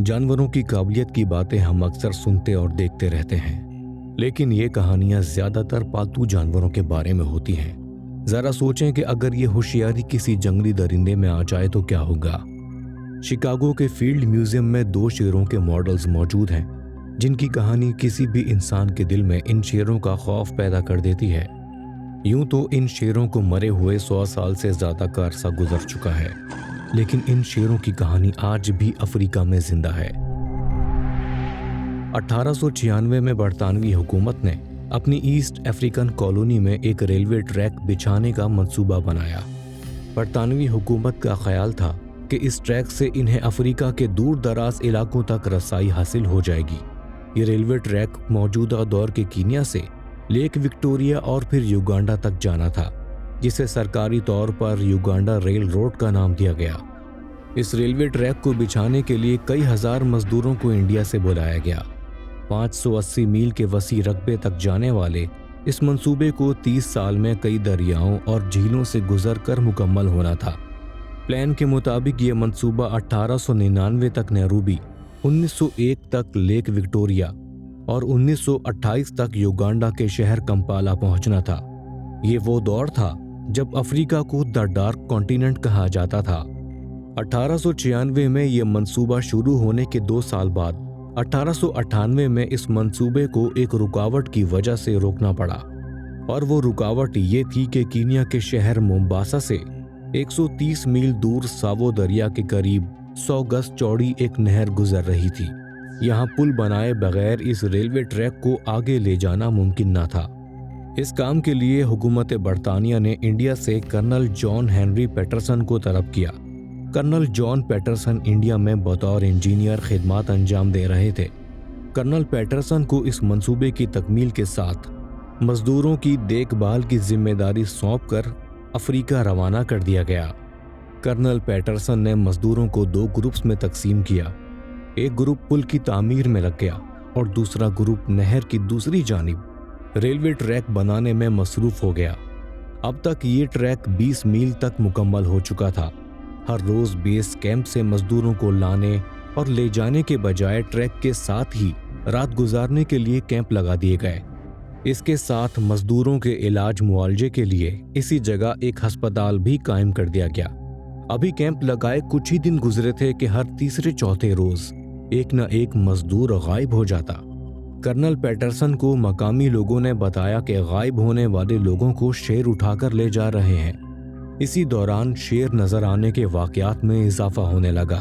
जानवरों की काबिलियत की बातें हम अक्सर सुनते और देखते रहते हैं, लेकिन ये कहानियां ज्यादातर पालतू जानवरों के बारे में होती हैं। जरा सोचें कि अगर ये होशियारी किसी जंगली दरिंदे में आ जाए तो क्या होगा। शिकागो के फील्ड म्यूजियम में 2 शेरों के मॉडल्स मौजूद हैं, जिनकी कहानी किसी भी इंसान के दिल में इन शेरों का खौफ पैदा कर देती है। यूं तो इन शेरों को मरे हुए 100 साल से ज्यादा का अरसा गुजर चुका है, लेकिन इन शेरों की कहानी आज भी अफ्रीका में जिंदा है। 1896 में बरतानवी हुकूमत ने अपनी ईस्ट अफ्रीकन कॉलोनी में एक रेलवे ट्रैक बिछाने का मंसूबा बनाया। बरतानवी हुकूमत का ख्याल था कि इस ट्रैक से इन्हें अफ्रीका के दूर दराज इलाकों तक रसाई हासिल हो जाएगी। ये रेलवे ट्रैक मौजूदा दौर के कीनिया से लेक विक्टोरिया और फिर युगांडा तक जाना था, जिसे सरकारी तौर पर युगांडा रेल रोड का नाम दिया गया। इस रेलवे ट्रैक को बिछाने के लिए कई हजार मजदूरों को इंडिया से बुलाया गया। 580 मील के वसी रकबे तक जाने वाले इस मंसूबे को 30 साल में कई दरियाओं और झीलों से गुजरकर मुकम्मल होना था। प्लान के मुताबिक ये मंसूबा 1899 तक नैरोबी, 1901 तक लेक विक्टोरिया और 1928 तक युगांडा के शहर कंपाला पहुंचना था। ये वो दौर था जब अफ्रीका को द डार्क कॉन्टिनेंट कहा जाता था। 1896 में यह मंसूबा शुरू होने के 2 साल बाद 1898 में इस मंसूबे को एक रुकावट की वजह से रोकना पड़ा, और वो रुकावट ये थी कि कीनिया के शहर मोम्बासा से 130 मील दूर सावो दरिया के करीब 100 गज चौड़ी एक नहर गुजर रही थी। यहाँ पुल बनाए बगैर इस रेलवे ट्रैक को आगे ले जाना मुमकिन न था। इस काम के लिए हुकूमत बरतानिया ने इंडिया से कर्नल जॉन हेनरी पैटरसन को तलब किया। कर्नल जॉन पैटरसन इंडिया में बतौर इंजीनियर खिदमत अंजाम दे रहे थे। कर्नल पैटरसन को इस मंसूबे की तकमील के साथ मजदूरों की देखभाल की जिम्मेदारी सौंपकर अफ्रीका रवाना कर दिया गया। कर्नल पैटरसन ने मजदूरों को 2 ग्रुप्स में तकसीम किया। एक ग्रुप पुल की तामीर में लग गया और दूसरा ग्रुप नहर की दूसरी जानिब रेलवे ट्रैक बनाने में मसरूफ हो गया। अब तक ये ट्रैक 20 मील तक मुकम्मल हो चुका था। हर रोज बेस कैंप से मजदूरों को लाने और ले जाने के बजाय ट्रैक के साथ ही रात गुजारने के लिए कैंप लगा दिए गए। इसके साथ मजदूरों के इलाज मुआवजे के लिए इसी जगह एक अस्पताल भी कायम कर दिया गया। अभी कैंप लगाए कुछ ही दिन गुजरे थे कि हर तीसरे चौथे रोज एक न एक मजदूर गायब हो जाता। कर्नल पैटरसन को मकामी लोगों ने बताया कि गायब होने वाले लोगों को शेर उठाकर ले जा रहे हैं। इसी दौरान शेर नजर आने के वाकयात में इजाफा होने लगा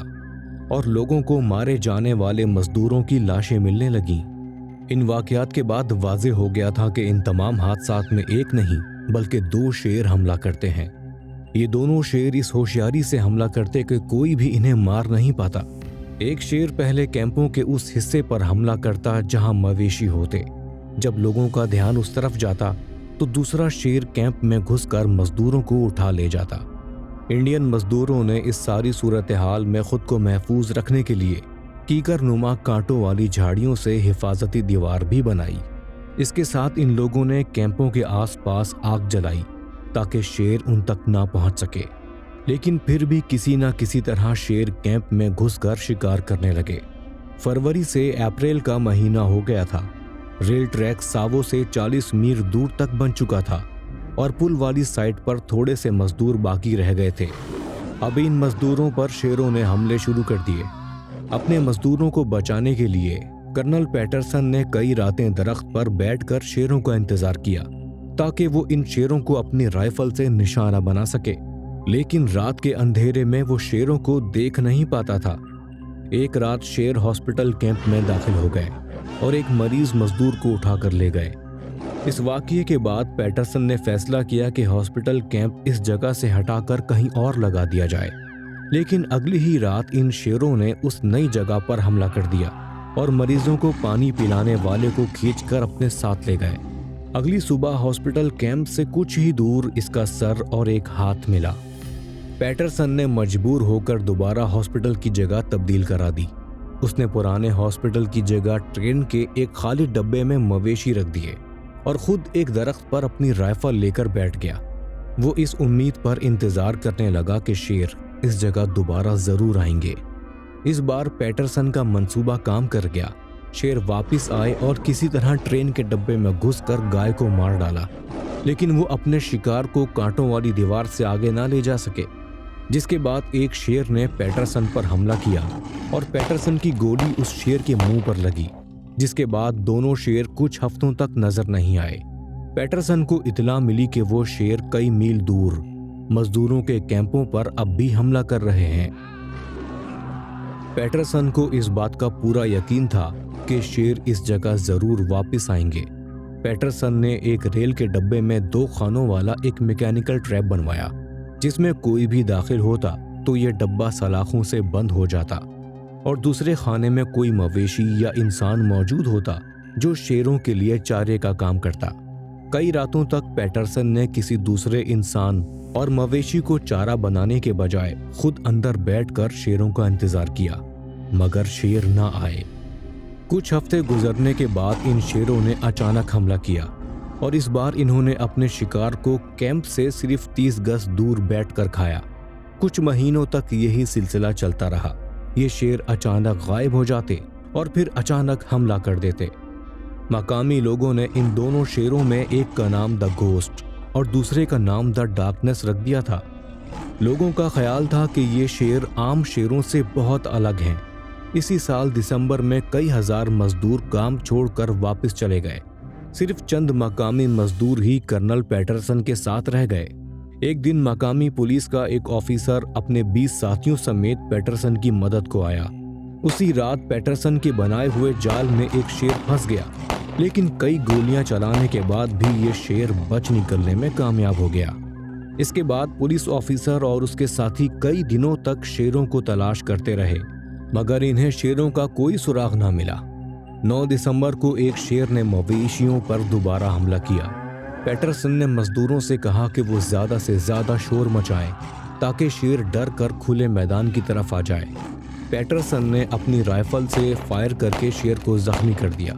और लोगों को मारे जाने वाले मजदूरों की लाशें मिलने लगीं। इन वाकयात के बाद वाज़ेह हो गया था कि इन तमाम हादसात में एक नहीं बल्कि 2 शेर हमला करते हैं। ये दोनों शेर इस होशियारी से हमला करते कि कोई भी इन्हें मार नहीं पाता। एक शेर पहले कैंपों के उस हिस्से पर हमला करता जहां मवेशी होते। जब लोगों का ध्यान उस तरफ जाता तो दूसरा शेर कैंप में घुसकर मजदूरों को उठा ले जाता। इंडियन मजदूरों ने इस सारी सूरत हाल में खुद को महफूज रखने के लिए कीकर नुमा कांटों वाली झाड़ियों से हिफाजती दीवार भी बनाई। इसके साथ इन लोगों ने कैंपों के आसपास आग जलाई ताकि शेर उन तक ना पहुंच सके। लेकिन फिर भी किसी न किसी तरह शेर कैंप में घुसकर शिकार करने लगे। फरवरी से अप्रैल का महीना हो गया था। रेल ट्रैक सावो से 40 मील दूर तक बन चुका था और पुल वाली साइड पर थोड़े से मजदूर बाकी रह गए थे। अब इन मजदूरों पर शेरों ने हमले शुरू कर दिए। अपने मजदूरों को बचाने के लिए कर्नल पैटरसन ने कई रातें दरख्त पर बैठकर शेरों का इंतजार किया ताकि वो इन शेरों को अपनी राइफल से निशाना बना सके। लेकिन रात के अंधेरे में वो शेरों को देख नहीं पाता था। एक रात शेर हॉस्पिटल कैंप में दाखिल हो गए और एक मरीज मजदूर को उठाकर ले गए। इस वाकये के बाद पैटरसन ने फैसला किया कि हॉस्पिटल कैंप इस जगह से हटाकर कहीं और लगा दिया जाए। लेकिन अगली ही रात इन शेरों ने उस नई जगह पर हमला कर दिया और मरीजों को पानी पिलाने वाले को खींचकर अपने साथ ले गए। अगली सुबह हॉस्पिटल कैंप से कुछ ही दूर इसका सर और एक हाथ मिला। पैटरसन ने मजबूर होकर दोबारा हॉस्पिटल की जगह तब्दील करा दी। उसने पुराने हॉस्पिटल की जगह ट्रेन के एक खाली डब्बे में मवेशी रख दिए और खुद एक दरख्त पर अपनी राइफल लेकर बैठ गया। वो इस उम्मीद पर इंतजार करने लगा कि शेर इस जगह दोबारा जरूर आएंगे। इस बार पैटरसन का मंसूबा काम कर गया। शेर वापस आए और किसी तरह ट्रेन के डब्बे में घुसकर गाय को मार डाला, लेकिन वो अपने शिकार को कांटों वाली दीवार से आगे ना ले जा सके। जिसके बाद एक शेर ने पैटरसन पर हमला किया और पैटरसन की गोली उस शेर के मुंह पर लगी, जिसके बाद दोनों शेर कुछ हफ्तों तक नजर नहीं आए। पैटरसन को इतला मिली कि वो शेर कई मील दूर मजदूरों के कैंपों पर अब भी हमला कर रहे हैं। पैटरसन को इस बात का पूरा यकीन था कि शेर इस जगह जरूर वापस आएंगे। पैटरसन ने एक रेल के डब्बे में 2 खानों वाला एक मैकेनिकल ट्रैप बनवाया, जिसमें कोई भी दाखिल होता तो ये डब्बा सलाखों से बंद हो जाता और दूसरे खाने में कोई मवेशी या इंसान मौजूद होता जो शेरों के लिए चारे का काम करता। कई रातों तक पैटरसन ने किसी दूसरे इंसान और मवेशी को चारा बनाने के बजाय खुद अंदर बैठकर शेरों का इंतजार किया, मगर शेर ना आए। कुछ हफ्ते गुजरने के बाद इन शेरों ने अचानक हमला किया और इस बार इन्होंने अपने शिकार को कैंप से सिर्फ 30 गज दूर बैठकर खाया। कुछ महीनों तक यही सिलसिला चलता रहा। ये शेर अचानक गायब हो जाते और फिर अचानक हमला कर देते। मकामी लोगों ने इन दोनों शेरों में एक का नाम द घोस्ट और दूसरे का नाम द डार्कनेस रख दिया था। लोगों का ख्याल था कि ये शेर आम शेरों से बहुत अलग हैं। इसी साल दिसंबर में कई हजार मजदूर काम छोड़कर वापस चले गए। सिर्फ चंद मकामी मजदूर ही कर्नल पैटरसन के साथ रह गए। एक दिन मकामी पुलिस का एक ऑफिसर अपने 20 साथियों समेत पैटरसन की मदद को आया। उसी रात पैटरसन के बनाए हुए जाल में एक शेर फंस गया, लेकिन कई गोलियां चलाने के बाद भी ये शेर बच निकलने में कामयाब हो गया। इसके बाद पुलिस ऑफिसर और उसके साथी कई दिनों तक शेरों को तलाश करते रहे, मगर इन्हें शेरों का कोई सुराग ना मिला। 9 दिसंबर को एक शेर ने मवेशियों पर दोबारा हमला किया। पैटरसन ने मजदूरों से कहा कि वो ज्यादा से ज्यादा शोर मचाएं ताकि शेर डर कर खुले मैदान की तरफ आ जाए। पैटरसन ने अपनी राइफल से फायर करके शेर को जख्मी कर दिया।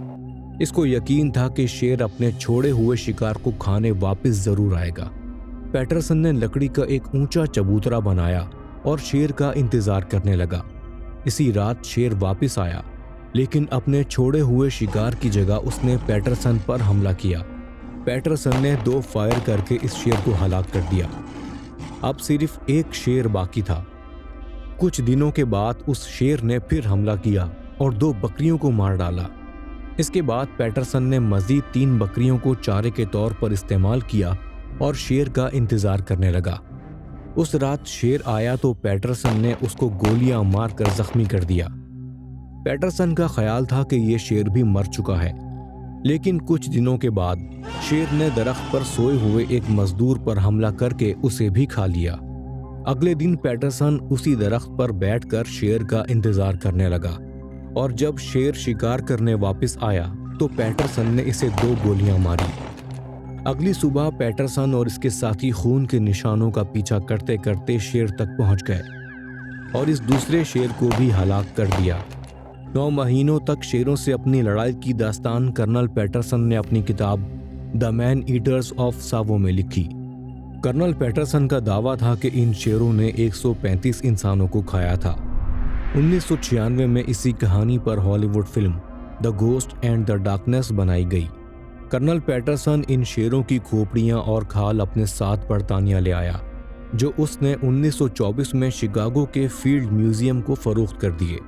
इसको यकीन था कि शेर अपने छोड़े हुए शिकार को खाने वापस जरूर आएगा। पैटरसन ने लकड़ी का एक ऊंचा चबूतरा बनाया और शेर का इंतजार करने लगा। इसी रात शेर वापस आया, लेकिन अपने छोड़े हुए शिकार की जगह उसने पैटरसन पर हमला किया। पैटरसन ने 2 फायर करके इस शेर को हलाक कर दिया। अब सिर्फ एक शेर बाकी था। कुछ दिनों के बाद उस शेर ने फिर हमला किया और 2 बकरियों को मार डाला। इसके बाद पैटरसन ने मजीद 3 बकरियों को चारे के तौर पर इस्तेमाल किया और शेर का इंतजार करने लगा। उस रात शेर आया तो पैटरसन ने उसको गोलियां मारकर जख्मी कर दिया। पैटरसन का ख्याल था कि ये शेर भी मर चुका है, लेकिन कुछ दिनों के बाद शेर ने दरख्त पर सोए हुए एक मजदूर पर हमला करके उसे भी खा लिया। अगले दिन पैटरसन उसी दरख्त पर बैठकर शेर का इंतजार करने लगा और जब शेर शिकार करने वापस आया तो पैटरसन ने इसे 2 गोलियां मारी। अगली सुबह पैटरसन और इसके साथी खून के निशानों का पीछा करते करते शेर तक पहुंच गए और इस दूसरे शेर को भी हलाक कर दिया। 9 महीनों तक शेरों से अपनी लड़ाई की दास्तान कर्नल पैटरसन ने अपनी किताब द मैन ईटर्स ऑफ सावो में लिखी। कर्नल पैटरसन का दावा था कि इन शेरों ने 135 इंसानों को खाया था। 1996 में इसी कहानी पर Hollywood film the ghost and the darkness बनाई गई। कर्नल पैटरसन इन शेरों की खोपड़ियां और खाल अपने साथ बरतानिया ले आया, जो उसने 1924 में शिकागो के फील्ड म्यूजियम को फरोख्त कर दिए,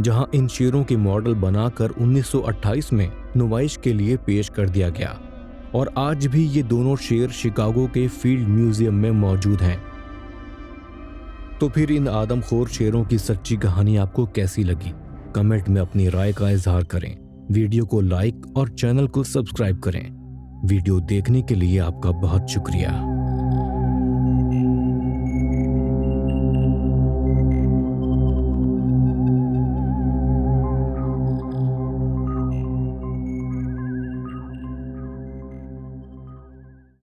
जहां इन शेरों के मॉडल बनाकर 1928 में नुमाइश के लिए पेश कर दिया गया और आज भी ये दोनों शेर शिकागो के फील्ड म्यूजियम में मौजूद हैं। तो फिर इन आदमखोर शेरों की सच्ची कहानी आपको कैसी लगी? कमेंट में अपनी राय का इजहार करें। वीडियो को लाइक और चैनल को सब्सक्राइब करें। वीडियो देखने के लिए आपका बहुत शुक्रिया।